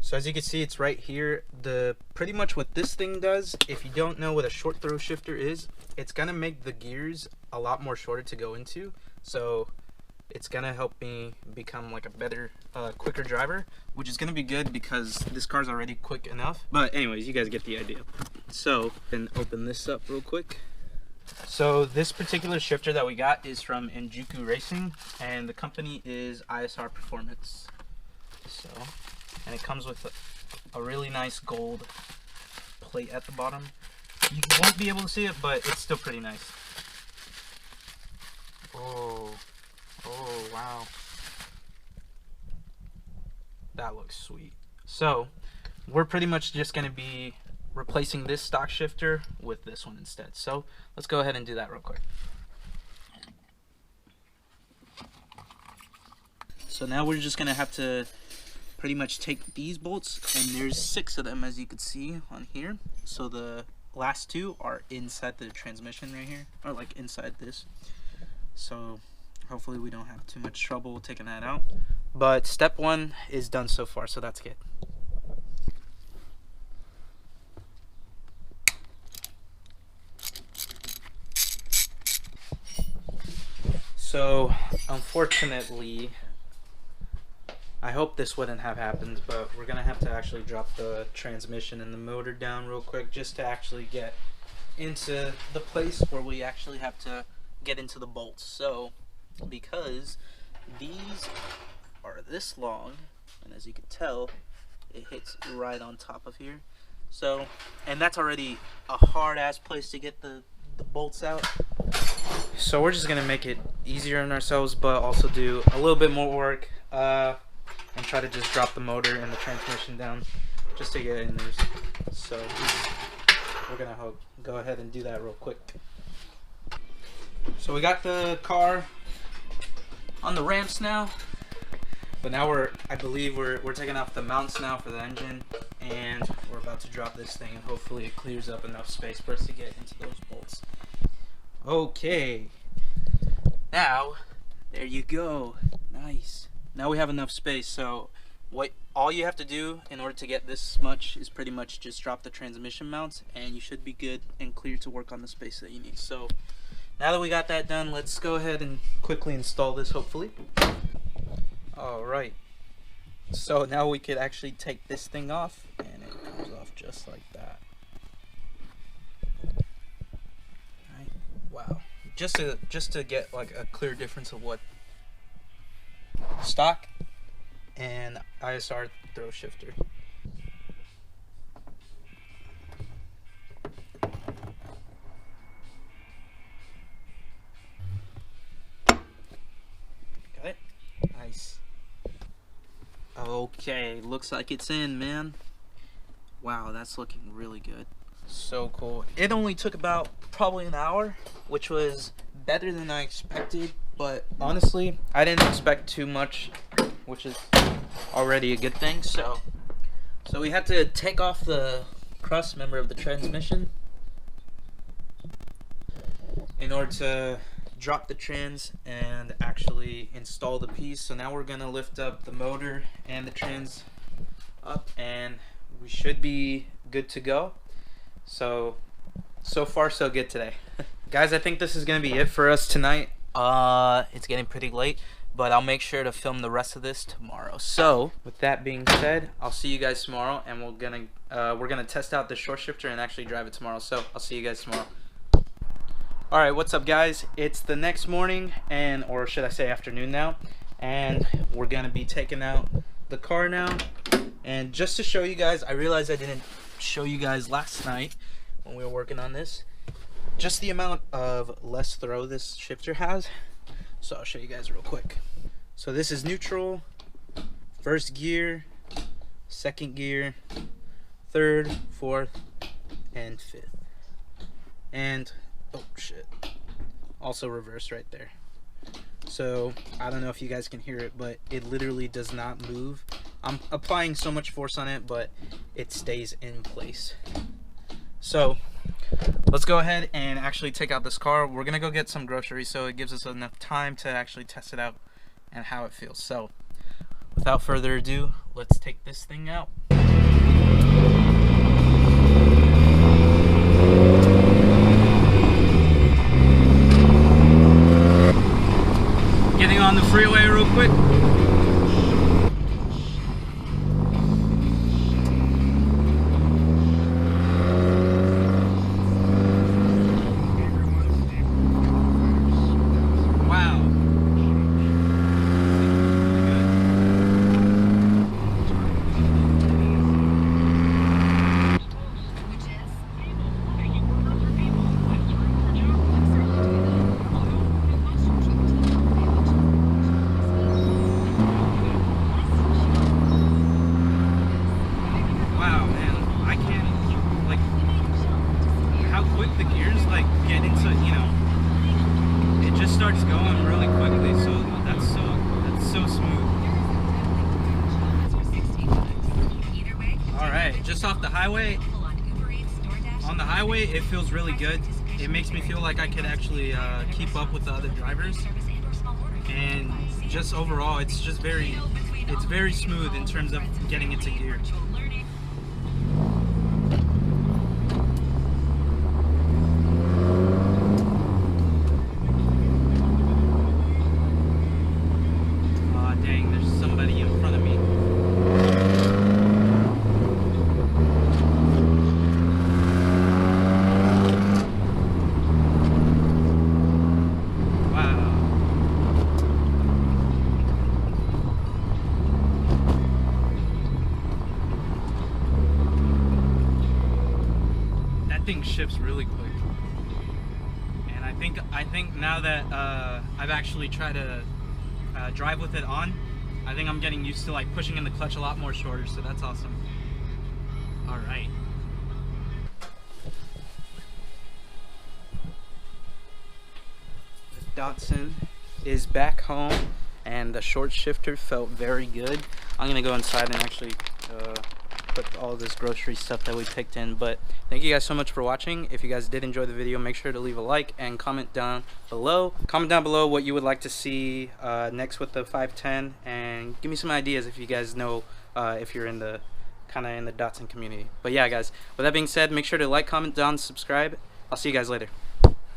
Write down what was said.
So as you can see, it's right here. Pretty much what this thing does, if you don't know what a short throw shifter is, it's gonna make the gears a lot more shorter to go into. So it's gonna help me become like a better, quicker driver, which is gonna be good because this car's already quick enough. But anyways, you guys get the idea. So, and open this up real quick. So this particular shifter that we got is from Enjuku Racing, and the company is ISR Performance. So, and it comes with a really nice gold plate at the bottom. You won't be able to see it, but it's still pretty nice. Oh wow, that looks sweet. So we're pretty much just going to be replacing this stock shifter with this one instead. So let's go ahead and do that real quick. So now we're just going to have to pretty much take these bolts, and there's 6 of them as you can see on here. So the last 2 are inside the transmission right here, or like inside this. So hopefully we don't have too much trouble taking that out. But step 1 is done so far, so that's good. So unfortunately, I hope this wouldn't have happened, but we're gonna have to actually drop the transmission and the motor down real quick just to actually get into the place where we actually have to get into the bolts. So because these are this long, and as you can tell, it hits right on top of here. So, and that's already a hard ass place to get the bolts out. So we're just gonna make it easier on ourselves, but also do a little bit more work, and try to just drop the motor and the transmission down just to get in there. So we're gonna go ahead and do that real quick. So we got the car on the ramps now, but now I believe we're taking off the mounts now for the engine, and we're about to drop this thing, and hopefully it clears up enough space for us to get into those bolts. Okay, now there you go. Nice. Now we have enough space. So all you have to do in order to get this much is pretty much just drop the transmission mounts, and you should be good and clear to work on the space that you need. So now that we got that done, let's go ahead and quickly install this, hopefully. Alright, so now we could actually take this thing off, and it comes off just like that. Right. Wow, just to get like a clear difference of what stock and ISR throw shifter. Got it? Nice. Okay, looks like it's in, man. Wow, that's looking really good. So cool. It only took about probably an hour, which was better than I expected, but honestly, I didn't expect too much, which is already a good thing. So we had to take off the cross member of the transmission in order to drop the trans and actually install the piece. So now we're gonna lift up the motor and the trans up, and we should be good to go. So far so good today. Guys, I think this is gonna be it for us tonight. It's getting pretty late, but I'll make sure to film the rest of this tomorrow. So with that being said, I'll see you guys tomorrow, and we're gonna test out the short shifter and actually drive it tomorrow. So I'll see you guys tomorrow. Alright, what's up guys? It's the next morning, or should I say afternoon now, and we're gonna be taking out the car now. And just to show you guys, I realized I didn't show you guys last night when we were working on this, just the amount of less throw this shifter has. So I'll show you guys real quick. So this is neutral, first gear, second gear, third, fourth, and fifth. And oh shit, also reverse right there. So I don't know if you guys can hear it, but it literally does not move. I'm applying so much force on it, but it stays in place. So let's go ahead and actually take out this car. We're gonna go get some groceries, so it gives us enough time to actually test it out and how it feels. So without further ado, let's take this thing out. Getting on the freeway real quick. The gears like get into, you know, it just starts going really quickly, so that's so smooth. All right, just off the highway. On the highway, it feels really good. It makes me feel like I could actually keep up with the other drivers, and just overall, it's very smooth in terms of getting into gear. Thing shifts really quick, and I think now that I've actually tried to drive with it on, I think I'm getting used to like pushing in the clutch a lot more shorter, so that's awesome. All right. The Datsun is back home, and the short shifter felt very good. I'm gonna go inside and actually put all this grocery stuff that we picked in. But thank you guys so much for watching. If you guys did enjoy the video, make sure to leave a like and comment down below. Comment down below what you would like to see next with the 510, and give me some ideas if you guys know if you're in the kind of in the Datsun community. But yeah guys, with that being said, make sure to like, comment down, subscribe. I'll see you guys later.